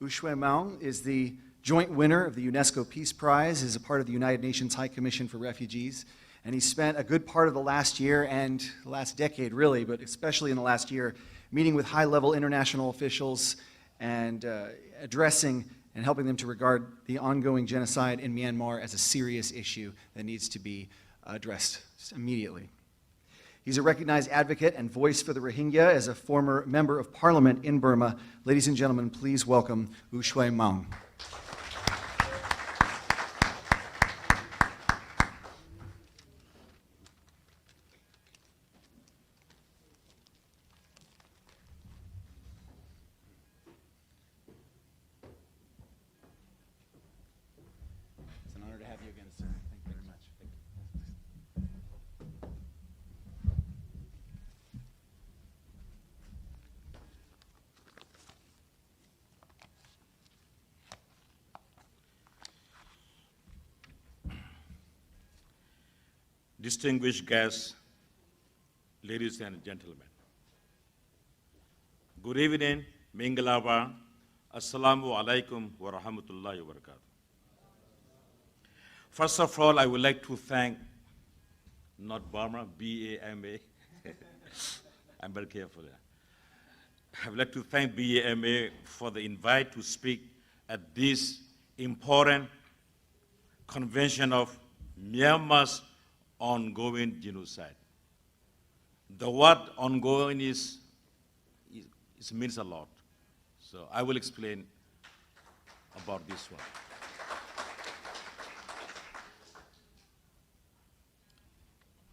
U Shwe Maung is the joint winner of the UNESCO Peace Prize, is a part of the United Nations High Commission for Refugees, and he spent a good part of the last year and the last decade really, but especially in the last year, meeting with high-level international officials and addressing and helping them to regard the ongoing genocide in Myanmar as a serious issue that needs to be addressed immediately. He's a recognized advocate and voice for the Rohingya as a former member of parliament in Burma. Ladies and gentlemen, please welcome U Shwe Maung. It's an honor to have you again, sir. Thank you very much. Thank you. Distinguished guests, ladies and gentlemen. Good evening, Mingalawa, Assalamu alaikum wa rahmatullahi wa barakatuh. First of all, I would like to thank, not Burma, BAMA. I'm very careful there. I would like to thank BAMA for the invite to speak at this important convention of Myanmar's ongoing genocide. The word ongoing means a lot. So I will explain about this one.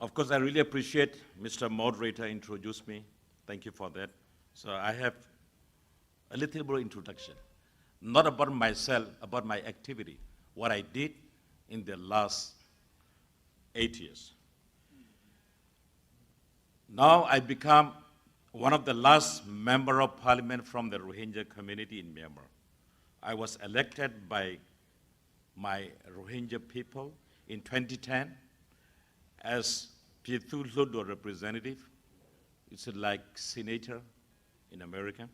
Of course, I really appreciate Mr. Moderator introduced me. Thank you for that. So I have a little bit of introduction, not about myself, about my activity, what I did in the last 8 years. Now I become one of the last member of parliament from the Rohingya community in Myanmar. I was elected by my Rohingya people in 2010 as Pithulhudo representative. It's like senator in America.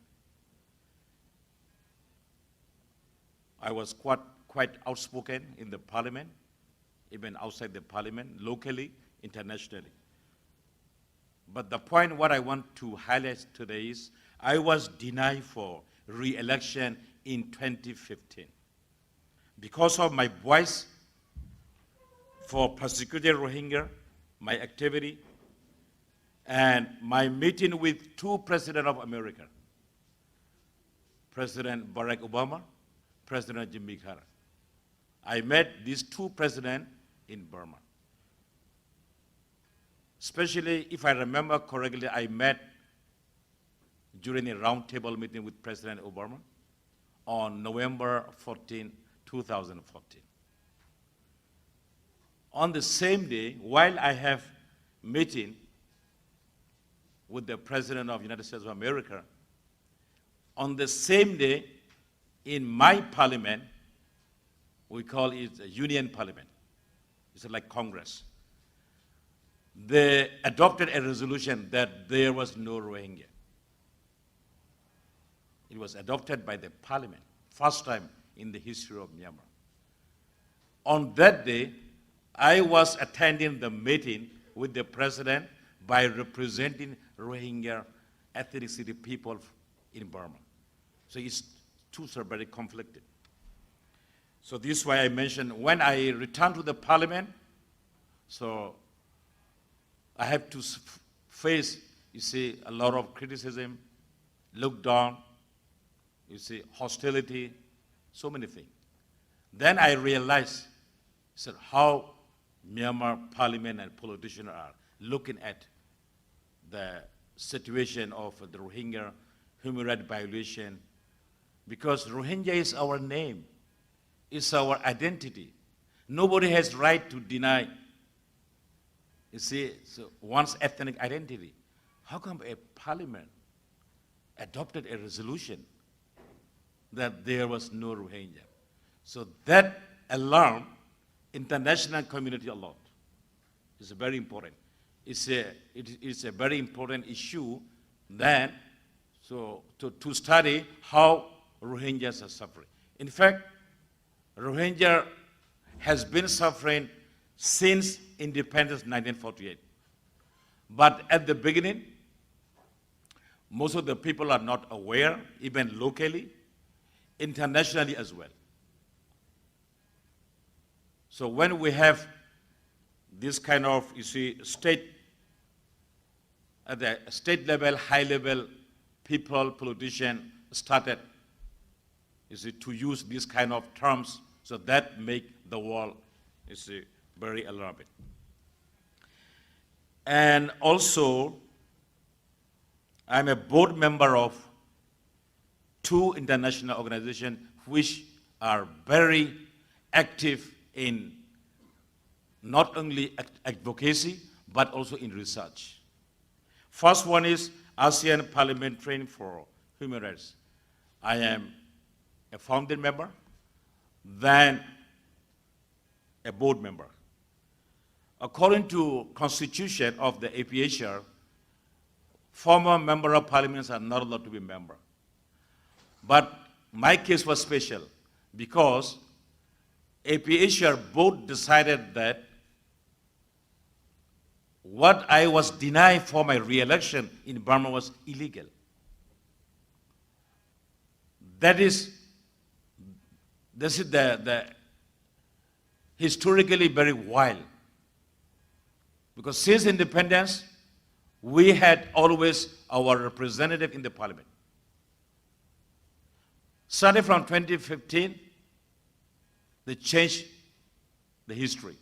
I was quite outspoken in the parliament, even outside the parliament, locally, internationally. But the point what I want to highlight today is I was denied for re-election in 2015 because of my voice for persecuted Rohingya, my activity, and my meeting with two presidents of America, President Barack Obama, President Jimmy Carter. I met these two presidents in Burma. Especially, if I remember correctly, I met during a roundtable meeting with President Obama on November 14, 2014. On the same day, while I have meeting with the President of the United States of America, on the same day, in my parliament, we call it a union parliament. It's like Congress. They adopted a resolution that there was no Rohingya. It was adopted by the parliament, first time in the history of Myanmar. On that day, I was attending the meeting with the president by representing Rohingya ethnicity people in Burma. So it's two are very conflicted. So this is why I mentioned when I returned to the parliament, so I have to face, you see, a lot of criticism, look down, you see, hostility, so many things. Then I realized how Myanmar parliament and politicians are looking at the situation of the Rohingya human rights violation, because Rohingya is our name, it's our identity. Nobody has right to deny, you see, so one's ethnic identity. How come a parliament adopted a resolution that there was no Rohingya? So that alarmed international community a lot. It's very important. It's a very important issue then, so to study how Rohingyas are suffering. In fact, Rohingya has been suffering since independence 1948. But at the beginning, most of the people are not aware, even locally, internationally as well. So when we have this kind of, you see, at the state level, high level, people, politicians started, you see, to use these kind of terms, so that make the world, you see, very alarming. And also, I'm a board member of 2 international organizations which are very active in not only advocacy, but also in research. First one is ASEAN Parliamentarian for Human Rights. I am a founding member, then a board member. According to Constitution of the APHR, former member of parliaments are not allowed to be a member. But my case was special because APHR both decided that what I was denied for my re-election in Burma was illegal. This is the historically very wild. Because since independence, we had always our representative in the parliament. Starting from 2015, they changed the history.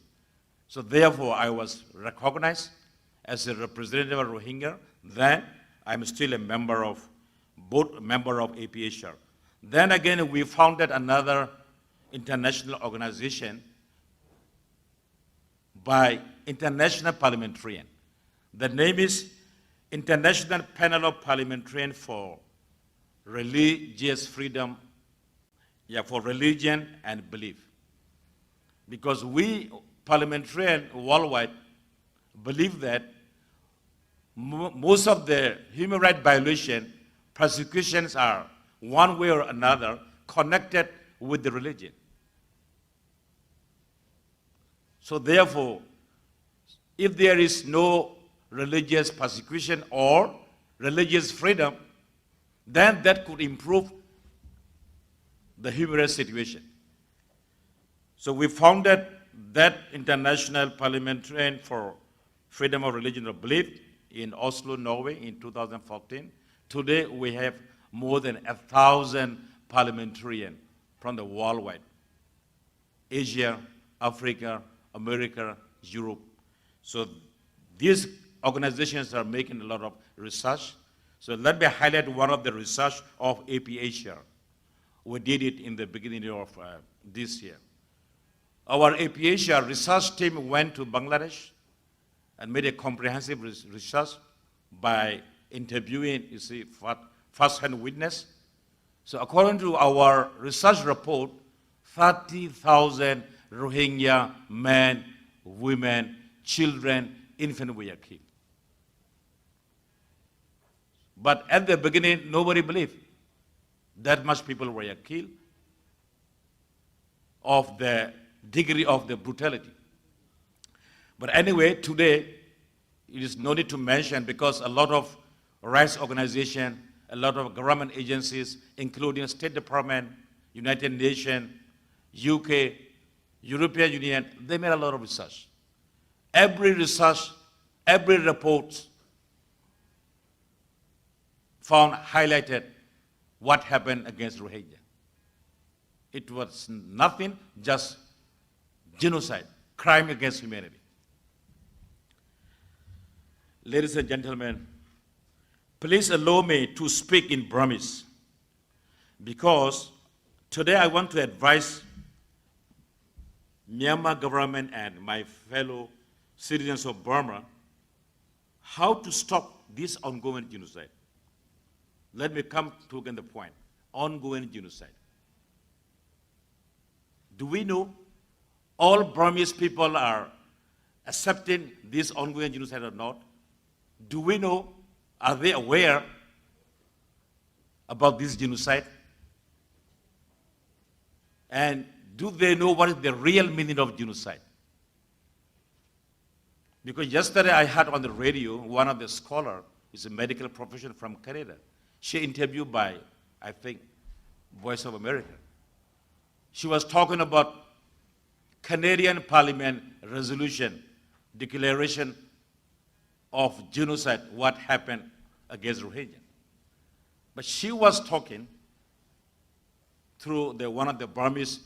So therefore, I was recognized as a representative of Rohingya. Then I'm still a member of APHR. Then again, we founded another international organization by international parliamentarian. The name is International Panel of Parliamentarians for Religious Freedom, for religion and belief. Because we parliamentarians worldwide believe that most of the human rights violation, persecutions are one way or another connected with the religion. So therefore, if there is no religious persecution or religious freedom, then that could improve the human rights situation. So we founded that International Parliamentarian for Freedom of Religion or Belief in Oslo, Norway in 2014. Today we have more than 1,000 parliamentarians from the worldwide, Asia, Africa, America, Europe. So these organizations are making a lot of research. So let me highlight one of the research of APHR. We did it in the beginning of this year. Our APHR research team went to Bangladesh and made a comprehensive research by interviewing, you see, first-hand witness. So according to our research report, 30,000 Rohingya men, women, children, infants were killed. But at the beginning, nobody believed that much people were killed of the degree of the brutality. But anyway, today, it is no need to mention because a lot of rights organizations, a lot of government agencies, including State Department, United Nations, UK, European Union, they made a lot of research. Every research, every report highlighted what happened against Rohingya. It was nothing, just genocide, crime against humanity. Ladies and gentlemen, please allow me to speak in Burmese because today I want to advise Myanmar government and my fellow citizens of Burma how to stop this ongoing genocide. Let me come to the point, ongoing genocide. Do we know all Burmese people are accepting this ongoing genocide or not? Do we know, are they aware about this genocide? And do they know what is the real meaning of genocide? Because yesterday I heard on the radio, one of the scholars, is a medical professional from Canada. She interviewed by, I think, Voice of America. She was talking about Canadian Parliament resolution, declaration of genocide, what happened against Rohingya. But she was talking through one of the Burmese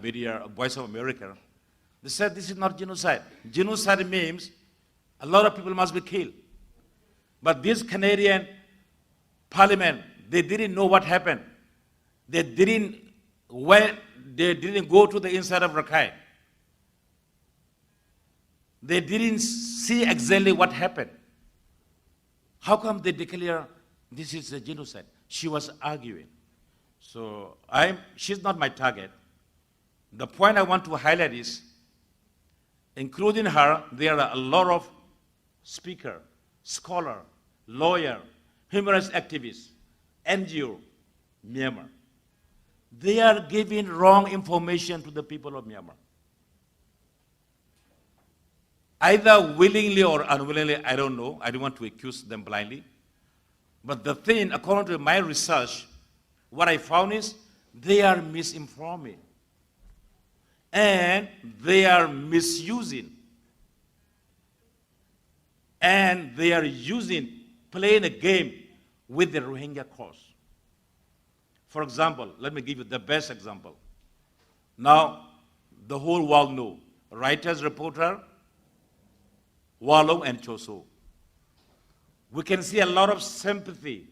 media, Voice of America. They said this is not genocide. Genocide means a lot of people must be killed. But this Canadian Parliament, they didn't know what happened. They didn't go to the inside of Rakhine. They didn't see exactly what happened. How come they declare this is a genocide? She was arguing. So she's not my target. The point I want to highlight is, including her, there are a lot of speakers, scholars, lawyers, human rights activists, NGO, Myanmar. They are giving wrong information to the people of Myanmar. Either willingly or unwillingly, I don't know. I don't want to accuse them blindly. But the thing, according to my research, what I found is they are misinforming. And they are misusing. And they are playing a game with the Rohingya cause. For example, let me give you the best example. Now, the whole world knows. Writers, reporter, Wallow and Choso. We can see a lot of sympathy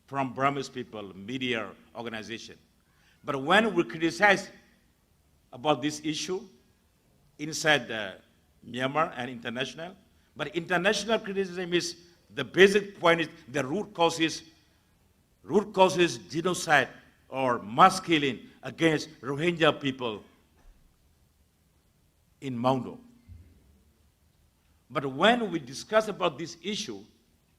from Burmese people, media, organization. But when we criticize about this issue inside Myanmar and international, but international criticism is, the basic point is the root causes genocide or mass killing against Rohingya people in Maundo. But when we discuss about this issue,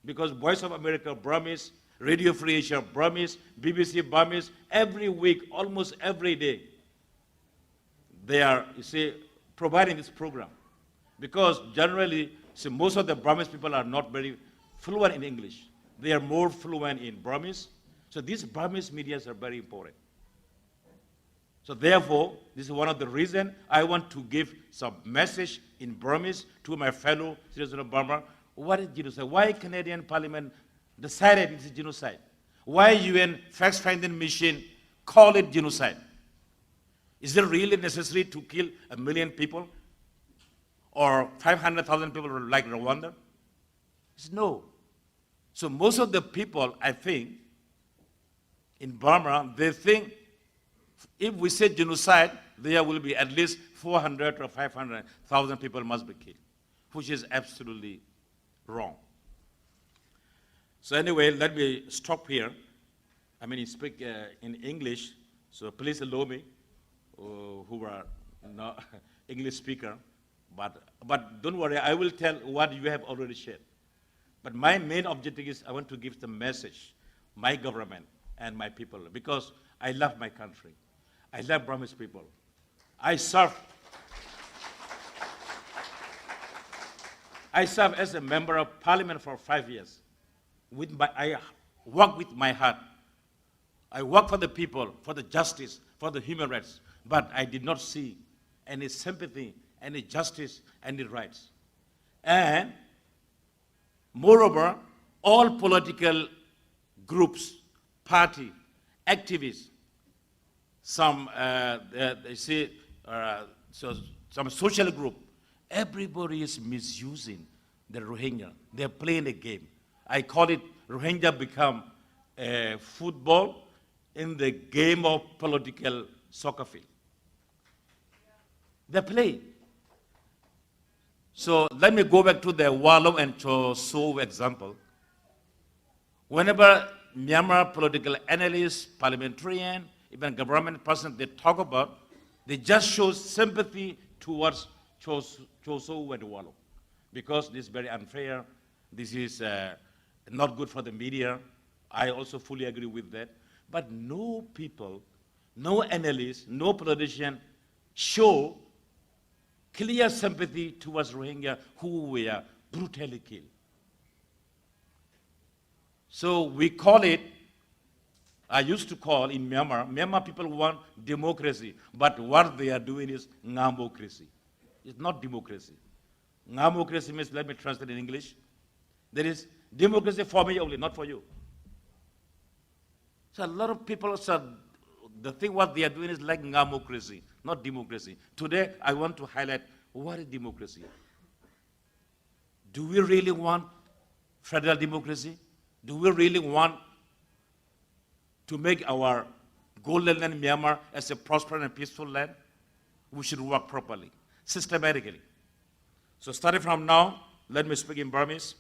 because Voice of America, Burmese, Radio Free Asia, Burmese, BBC, Burmese, every week, almost every day, they are, providing this program. Because generally, most of the Burmese people are not very fluent in English. They are more fluent in Burmese. So these Burmese medias are very important. So therefore, this is one of the reasons I want to give some message in Burmese to my fellow citizens of Burma. What is genocide? Why Canadian Parliament decided it is genocide? Why UN fact-finding mission call it genocide? Is it really necessary to kill 1 million people? Or 500,000 people like Rwanda? It's no. So most of the people, I think, in Burma, they think if we say genocide, there will be at least 400 or 500,000 people must be killed, which is absolutely wrong. So anyway, let me stop here. I mean, I speak in English, so please allow me, who are not English speaker. But don't worry, I will tell what you have already shared. But my main objective is I want to give the message, my government and my people, because I love my country. I love Burmese people. I serve as a member of parliament for 5 years. I work with my heart. I work for the people, for the justice, for the human rights. But I did not see any sympathy, any justice, any rights. And moreover, all political groups, party, activists, some some social group, everybody is misusing the Rohingya. They're playing a game. I call it Rohingya become a football in the game of political soccer field. They play. So let me go back to the Wallow and Choso example. Whenever Myanmar political analysts, parliamentarian, even government person, they talk about, they just show sympathy towards Choso and Wallow. Because this is very unfair, this is not good for the media. I also fully agree with that. But no people no analyst, no politician show clear sympathy towards Rohingya who were brutally killed. So we call it, I used to call in Myanmar people want democracy, but what they are doing is ngamocracy. It's not democracy. Ngamocracy means, let me translate in English, there is democracy for me only, not for you. So a lot of people said, the thing what they are doing is like ngamocracy, not democracy. Today, I want to highlight what is democracy. Do we really want federal democracy? Do we really want to make our golden land Myanmar as a prosperous and peaceful land? We should work properly, systematically. So starting from now, let me speak in Burmese.